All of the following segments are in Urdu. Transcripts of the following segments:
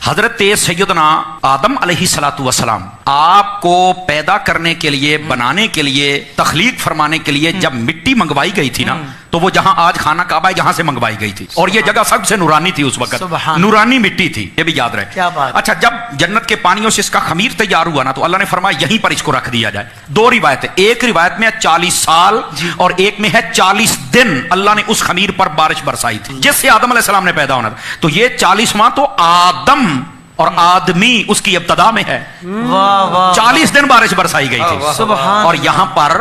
حضرت سیدنا آدم علیہ الصلوۃ والسلام آپ کو پیدا کرنے کے لیے، بنانے کے لیے، تخلیق فرمانے کے لیے جب مٹی منگوائی گئی تھی نا، تو وہ جہاں آج خانہ کعبہ ہے یہاں سے منگوائی گئی تھی، اور یہ جگہ سب سے نورانی تھی اس وقت، نورانی مٹی تھی، یہ بھی یاد رہے۔ کیا بات۔ اچھا، جب جنت کے پانیوں سے اس کا خمیر تیار ہوا نا، تو اللہ نے فرمایا یہیں پر اس کو رکھ دیا جائے۔ دو روایتیں، ایک روایت میں 40 سال اور ایک میں ہے 40 دن اللہ نے اس خمیر پر بارش برسائی تھی جس سے آدم علیہ السلام نے پیدا ہونا تھا۔ تو یہ 40واں تو آدم اور آدمی اس کی ابتدا میں ہے، 40 دن بارش برسائی گئی تھی۔ اور یہاں پر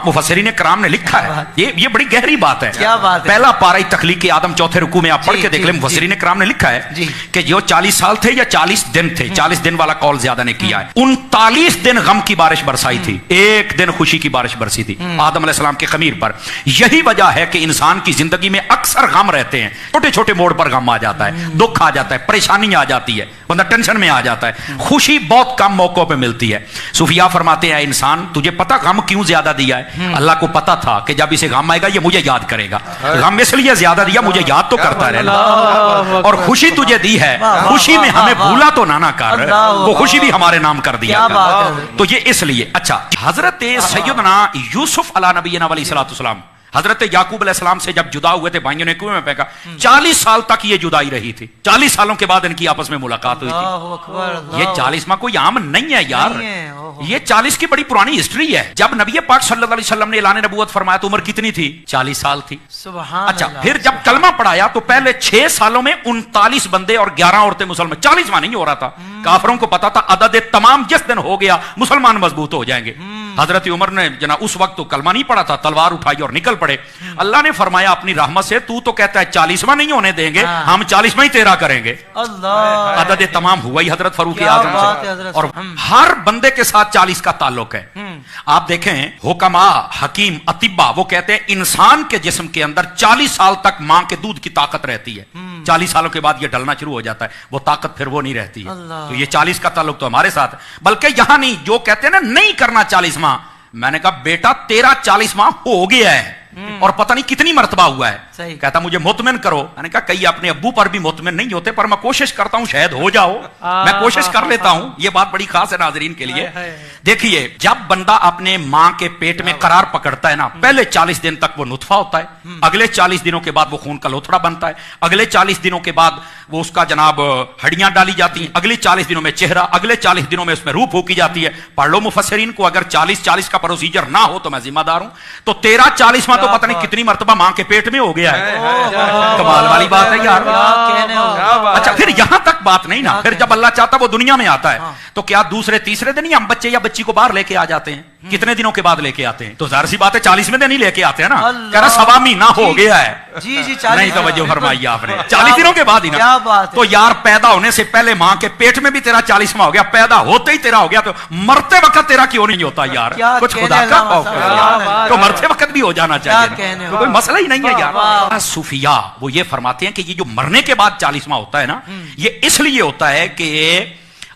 مفسرین کرام نے لکھا ہے، یہ بڑی گہری بات ہے۔ پہلا پارہ تخلیق آدم چوتھے رکوع میں آپ پڑھ کے دیکھ لیں، مفسرین کرام نے لکھا ہے کہ جو 40 سال تھے یا 40 دن تھے، 40 دن والا قول زیادہ نے کیا ہے، 39 دن غم کی بارش برسائی تھی، ایک دن خوشی کی بارش برسی تھی آدم علیہ السلام کے خمیر پر۔ یہی وجہ ہے کہ انسان کی زندگی میں اکثر غم رہتے ہیں، چھوٹے چھوٹے موڑ پر غم آ جاتا ہے، دکھ آ جاتا ہے، پریشانی آ جاتی ہے، بندہ ٹینشن میں آ جاتا ہے، خوشی بہت کم موقعوں پہ ملتی ہے۔ صوفیاء فرماتے ہیں انسان تجھے پتا غم کیوں زیادہ دیا ہے؟ اللہ کو پتا تھا کہ جب اسے غم آئے گا یہ مجھے یاد کرے گا، غم اس لیے زیادہ دیا مجھے یاد تو کرتا رہنا، اور خوشی تجھے دی ہے، خوشی میں ہمیں بھولا تو نہ کر، وہ خوشی بھی ہمارے نام کر دیا تو یہ اس لیے۔ اچھا، حضرت سیدنا یوسف علیہ نبینا علیہ الصلوۃ والسلام حضرت یعقوب علیہ السلام سے جب جدا ہوئے تھے، بھائیوں نے کنویں میں پھینکا، 40 سال تک یہ جدائی رہی تھی، 40 سالوں کے بعد ان کی آپس میں ملاقات ہوئی تھی۔ یہ 40واں کوئی عام نہیں ہے یار، یہ 40 کی بڑی پرانی ہسٹری ہے۔ جب نبی پاک صلی اللہ علیہ وسلم نے اعلان نبوت فرمایا تو عمر کتنی تھی؟ 40 سال تھی۔ اچھا، پھر جب کلمہ پڑھایا تو پہلے 6 سالوں میں 39 بندے اور 11 عورتیں مسلمان، 40واں نہیں ہو رہا تھا۔ کافروں کو پتا تھا عدد تمام جس دن ہو گیا مسلمان مضبوط ہو جائیں گے۔ حضرت عمر نے جناب اس وقت تو کلمہ نہیں پڑھا تھا، تلوار اٹھائی اور نکل پڑے۔ اللہ نے فرمایا اپنی رحمت سے تو کہتا ہے 40واں نہیں ہونے دیں گے، ہم 40واں ہی تیرا کریں گے۔ عدد تمام ہوا ہی حضرت فاروق اعظم سے، اور ہر بندے کے ساتھ 40 کا تعلق ہے۔ آپ دیکھیں حکما، حکیم، اطباء وہ کہتے ہیں انسان کے جسم کے اندر 40 سال تک ماں کے دودھ کی طاقت رہتی ہے، 40 سالوں کے بعد یہ ڈلنا شروع ہو جاتا ہے، وہ طاقت پھر وہ نہیں رہتی ہے۔ تو یہ 40 کا تعلق تو ہمارے ساتھ ہے، بلکہ یہاں نہیں، جو کہتے ہیں نا نہیں کرنا 40واں، میں نے کہا بیٹا تیرا 40واں ہو گیا ہے اور پتہ نہیں کتنی مرتبہ ہوا ہے۔ کہتا مجھے مطمئن کرو، میں نے کہا کئی اپنے ابو پر بھی مطمئن نہیں ہوتے، پر میں کوشش کرتا ہوں شاید ہو جاؤ، میں کوشش کر لیتا ہوں۔ یہ بات بڑی خاص ہے ناظرین کے لیے۔ دیکھیے جب بندہ اپنے ماں کے پیٹ میں قرار پکڑتا ہے نا، پہلے 40 دن تک وہ نطفہ ہوتا ہے، اگلے 40 دنوں کے بعد وہ خون کا لوتھڑا بنتا ہے، اگلے 40 دنوں کے بعد وہ اس کا جناب ہڈیاں ڈالی جاتی ہیں، اگلے 40 دنوں میں چہرہ، اگلے 40 دنوں میں اس میں روح پھونکی جاتی ہے۔ پڑھ لو مفسرین کو، اگر 40 کا پروسیجر نہ ہو تو میں ذمہ دار ہوں، تو تیرا 40واں تو پتہ نہیں کتنی مرتبہ ماں کے پیٹ میں ہو گیا ہے۔ کمال والی بات ہے یار۔ اچھا، پھر یہاں تک بات نہیں نا، پھر جب اللہ چاہتا وہ دنیا میں آتا ہے تو کیا دوسرے تیسرے دن ہی ہم بچے یا بچی کو باہر لے کے آ جاتے ہیں؟ کتنے دنوں کے بعد لے کے آتے ہیں؟ تو ظاہر سی بات ہے 40ویں دن ہی لے کے آتے ہیں نا۔ کہہ رہا سوا مہینہ ہو گیا ہے، نہیں توجہ فرمائی آپ نے، 40 دنوں کے بعد ہی نا۔ تو یار پیدا ہونے سے پہلے ماں کے پیٹ میں بھی تیرا 40واں ہو گیا، پیدا ہوتے ہی تیرا ہو گیا، تو مرتے وقت تیرا کیوں نہیں ہوتا یار؟ کچھ خدا کا خوف ہے تو مرتے وقت بھی ہو جانا چاہیے، تو کوئی مسئلہ ہی نہیں ہے یار۔ صوفیاء وہ یہ فرماتے ہیں کہ یہ جو مرنے کے بعد 40واں ہوتا ہے نا، یہ اس لیے ہوتا ہے کہ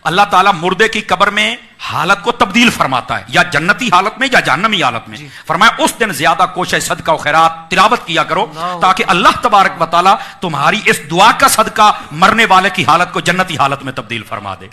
اللہ تعالیٰ مردے کی قبر میں حالت کو تبدیل فرماتا ہے، یا جنتی حالت میں یا جہنمی حالت میں۔ فرمایا اس دن زیادہ کوشش صدقہ و خیرات تلاوت کیا کرو، تاکہ اللہ تبارک و تعالیٰ تمہاری اس دعا کا صدقہ مرنے والے کی حالت کو جنتی حالت میں تبدیل فرما دے۔